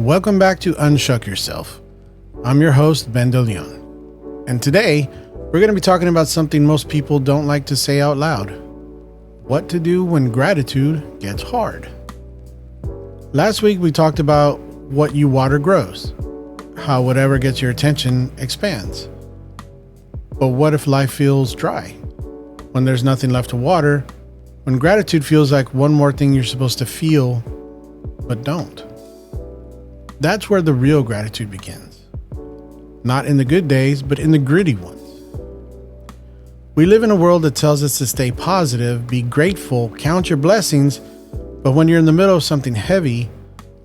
Welcome back to Un-Shuck Yourself. I'm your host, DeLeon. And today, we're going to be talking about something most people don't like to say out loud. What to do when gratitude gets hard. Last week, we talked about what you water grows, how whatever gets your attention expands. But what if life feels dry? When there's nothing left to water, when gratitude feels like one more thing you're supposed to feel, but don't. That's where the real gratitude begins. Not in the good days, but in the gritty ones. We live in a world that tells us to stay positive, be grateful, count your blessings, but when you're in the middle of something heavy,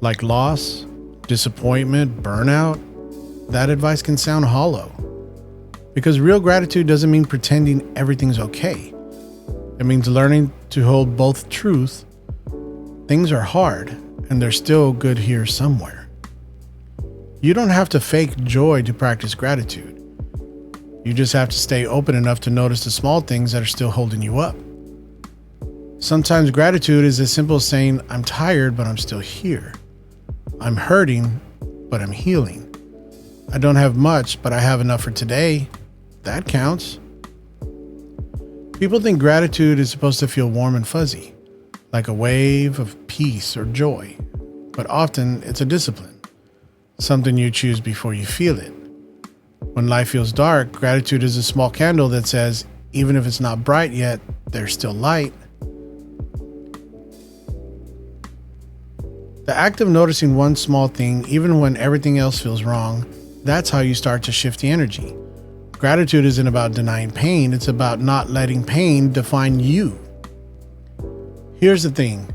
like loss, disappointment, burnout, that advice can sound hollow. Because real gratitude doesn't mean pretending everything's okay. It means learning to hold both truth. Things are hard, and there's still good here somewhere. You don't have to fake joy to practice gratitude. You just have to stay open enough to notice the small things that are still holding you up. Sometimes gratitude is as simple as saying, I'm tired, but I'm still here. I'm hurting, but I'm healing. I don't have much, but I have enough for today. That counts. People think gratitude is supposed to feel warm and fuzzy, like a wave of peace or joy. But often it's a discipline. Something you choose before you feel it. When life feels dark, gratitude is a small candle that says, even if it's not bright yet, there's still light. The act of noticing one small thing, even when everything else feels wrong, that's how you start to shift the energy. Gratitude isn't about denying pain, it's about not letting pain define you. Here's the thing.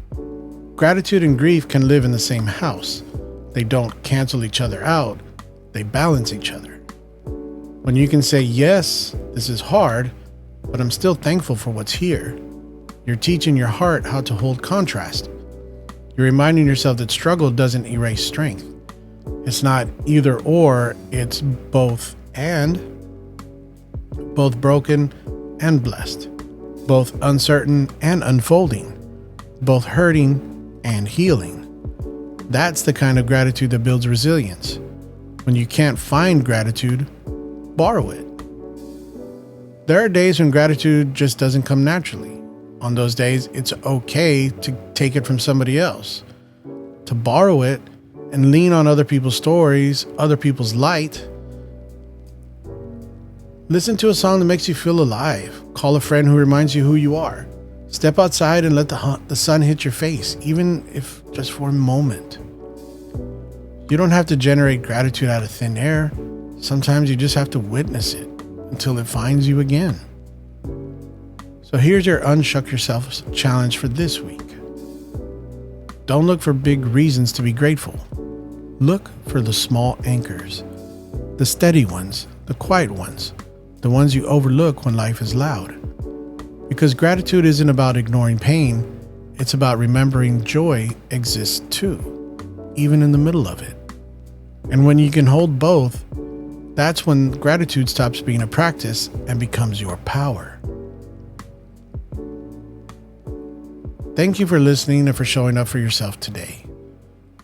Gratitude and grief can live in the same house. They don't cancel each other out, they balance each other. When you can say, yes, this is hard, but I'm still thankful for what's here, you're teaching your heart how to hold contrast. You're reminding yourself that struggle doesn't erase strength. It's not either or, it's both and. Both broken and blessed. Both uncertain and unfolding. Both hurting and healing. That's the kind of gratitude that builds resilience. When you can't find gratitude, borrow it. There are days when gratitude just doesn't come naturally. On those days, it's okay to take it from somebody else, to borrow it and lean on other people's stories, other people's light. Listen to a song that makes you feel alive. Call a friend who reminds you who you are. Step outside and let the sun hit your face, even if just for a moment. You don't have to generate gratitude out of thin air. Sometimes you just have to witness it until it finds you again. So here's your Un-Shuck Yourself challenge for this week. Don't look for big reasons to be grateful. Look for the small anchors, the steady ones, the quiet ones, the ones you overlook when life is loud. Because gratitude isn't about ignoring pain, it's about remembering joy exists too, even in the middle of it. And when you can hold both, that's when gratitude stops being a practice and becomes your power. Thank you for listening and for showing up for yourself today.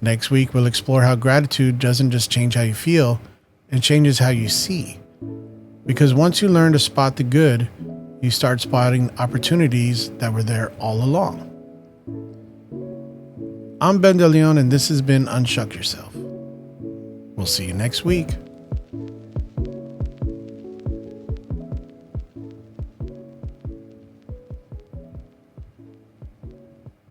Next week, we'll explore how gratitude doesn't just change how you feel, it changes how you see. Because once you learn to spot the good, you start spotting opportunities that were there all along. I'm DeLeon, and this has been Un-Shuck Yourself. We'll see you next week.